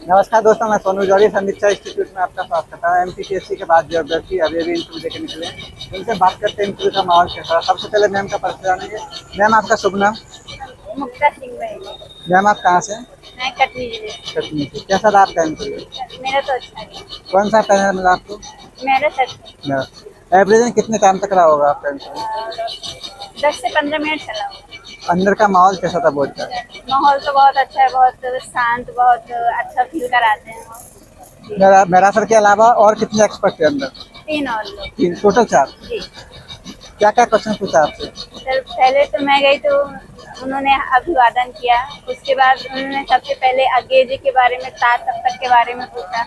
नमस्कार दोस्तों, मैं सोनू जौहरी समीक्षा इंस्टीट्यूट में आपका स्वागत करता हूँ। एमपीसीएससी के बाद जो अभ्यर्थी अभी इंटरव्यू देके निकले हैं, उनसे बात करते हैं इंटरव्यू का माहौल कैसा है। सबसे पहले मैम का परिचय जानेंगे। मैम, आपका शुभ नाम? मुक्ता सिंह रहेगी। मैम, आप कहाँ से? मैं कटनी जिले से। कटनी से। कैसा रहा आपका इंटरव्यू? मेरा तो अच्छा है। कौन सा पैनल मिला आपको? मेरा सच एवरेज में कितने टाइम तक रहा होगा आपका इंटरव्यू? 10 से 15 मिनट चला हुआ। अंदर का माहौल कैसा था बोर्ड का? माहौल तो बहुत अच्छा है, बहुत शांत, बहुत अच्छा फील कराते हैं वो। मेरा सर के अलावा और कितने एक्सपर्ट थे अंदर? 3 और लोग। 3 टोटल 4। जी क्या क्या क्वेश्चन पूछा आपसे? सर, पहले तो मैं गई तो उन्होंने अभिवादन किया। उसके बाद उन्होंने सबसे पहले अज्ञेय जी के बारे में, तार सप्तक के बारे में पूछा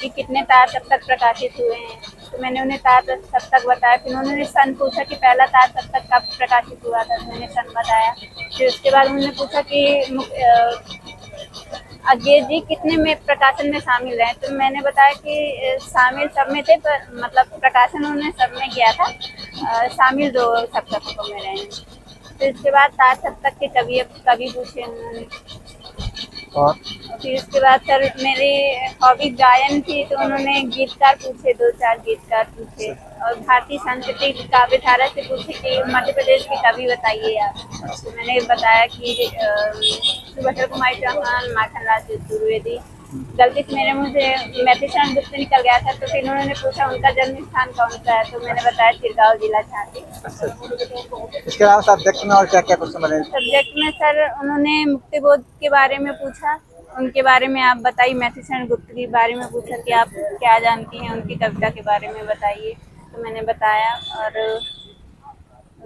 कि कितने तार सप्तक प्रकाशित हुए हैं। तो मैंने उन्हें तार सप्तक बताया। फिर उन्होंने सन पूछा कि पहला तार सप्तक कब प्रकाशित हुआ था, तो मैंने सन बताया। फिर उसके बाद उन्होंने पूछा कि अज्ञेय जी कितने में प्रकाशन में शामिल हैं, तो मैंने बताया कि शामिल सब में थे, पर मतलब प्रकाशन उन्होंने सब में किया था, शामिल 2 सप्तकों में रहे हैं। फिर उसके बाद तार सप्तक के कवि पूछे उन्होंने। और फिर उसके बाद सर मेरी हॉबी गायन थी, तो उन्होंने गीतकार पूछे, 2-4 गीतकार पूछे। और भारतीय सांस्कृतिक काव्य धारा से पूछे कि मध्य प्रदेश के कवि बताइए आप। तो मैंने बताया कि सुभद्रा कुमारी चौहान, माखनलाल चतुर्वेदी। गलती से मेरे मुंह से मैथिली गुप्त निकल गया था, तो फिर उन्होंने पूछा उनका जन्म स्थान कौन सा है, तो मैंने बताया चिरगांव जिला झांसी। इसके अलावा सब्जेक्ट में और क्या क्या क्वेश्चन बने? सब्जेक्ट में सर उन्होंने मुक्तिबोध के बारे में पूछा, उनके बारे में आप बताइए। मैथिली गुप्त के बारे में पूछा कि आप क्या जानती हैं, उनकी कविता के बारे में बताइए। तो मैंने बताया। और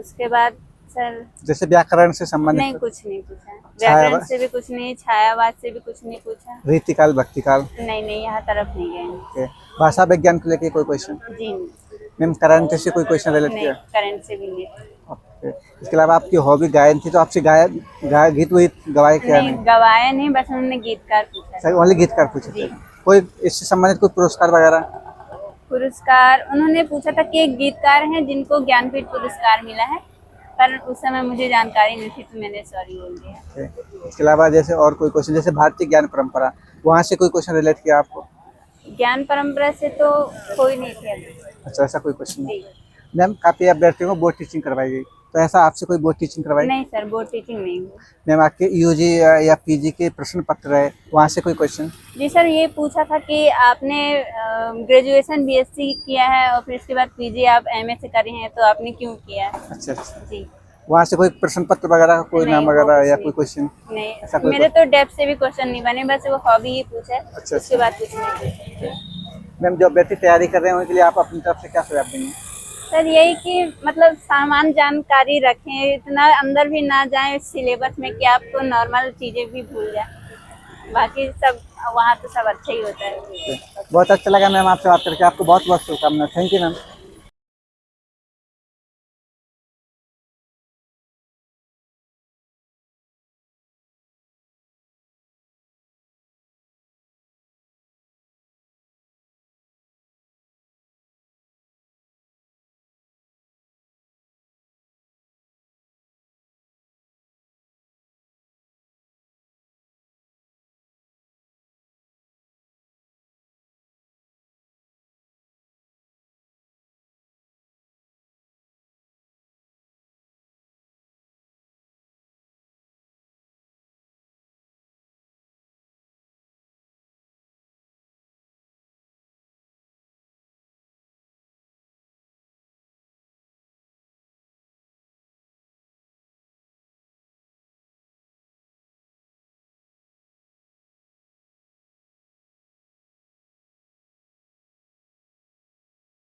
उसके बाद सर जैसे व्याकरण से संबंधित? नहीं, कुछ नहीं पूछा। व्याकरण से भी कुछ नहीं, छायावाद से भी कुछ नहीं पूछा। रीतिकाल, भक्तिकाल? नहीं, यहाँ तरफ नहीं गए। भाषा विज्ञान को लेके कोई क्वेश्चन? जी नहीं। मैम, करंट से कोई क्वेश्चन रिलेट नहीं, किया? करंट से भी नहीं। ओके। इसके अलावा आपकी हॉबी गायन थी, तो आपसे गीत वीत गवाए क्या? नहीं गवाया नहीं, बस उन्होंने गीतकार पूछा। सही, ओनली गीतकार पूछे थे। कोई इससे संबंधित कोई पुरस्कार वगैरह? पुरस्कार उन्होंने पूछा था कि एक गीतकार हैं जिनको ज्ञानपीठ पुरस्कार मिला है, पर उस समय मुझे जानकारी नहीं थी, तो मैंने सॉरी बोल दिया। इसके अलावा जैसे और कोई क्वेश्चन, जैसे भारतीय ज्ञान परंपरा, वहाँ से कोई क्वेश्चन रिलेट किया आपको? ज्ञान परंपरा से तो कोई नहीं थे अभी। अच्छा, ऐसा कोई क्वेश्चन नहीं? जी मैम, काफ़ी अभ्यर्थियों को बोर्ड टीचिंग करवाई गई, तो ऐसा आपसे कोई बोर्ड टीचिंग करवाई? नहीं सर, बोर्ड टीचिंग नहीं हुई। मैम, आपके यूजी या पीजी के प्रश्न पत्र है, वहाँ से कोई क्वेश्चन? जी सर, ये पूछा था कि आपने ग्रेजुएशन बीएससी किया है और फिर इसके बाद पीजी आप एमए से करी हैं, तो आपने क्यों किया है? अच्छा अच्छा। जी वहाँ से कोई प्रश्न पत्र वगैरह, कोई नहीं, नाम वो वगैरह कुछ या नहीं। कोई क्वेश्चन? ऐसा नहीं, कोई मेरे तो डेप्थ से भी क्वेश्चन नहीं बने, बस वो हॉबी ही पूछा है। अच्छा, उसके बाद कुछ नहीं पूछा। मैम, जो अभ्यर्थी तैयारी कर रहे हैं उनके लिए आप अपनी तरफ से क्या सुझाव देंगे? सर यही कि मतलब सामान्य जानकारी रखें, इतना अंदर भी ना जाएं सिलेबस में कि आपको नॉर्मल चीज़ें भी भूल जाए। बाकी सब वहाँ तो सब अच्छा ही होता है। बहुत अच्छा लगा मैम आपसे बात करके। आपको बहुत बहुत शुभकामनाएं। Thank you ma'am.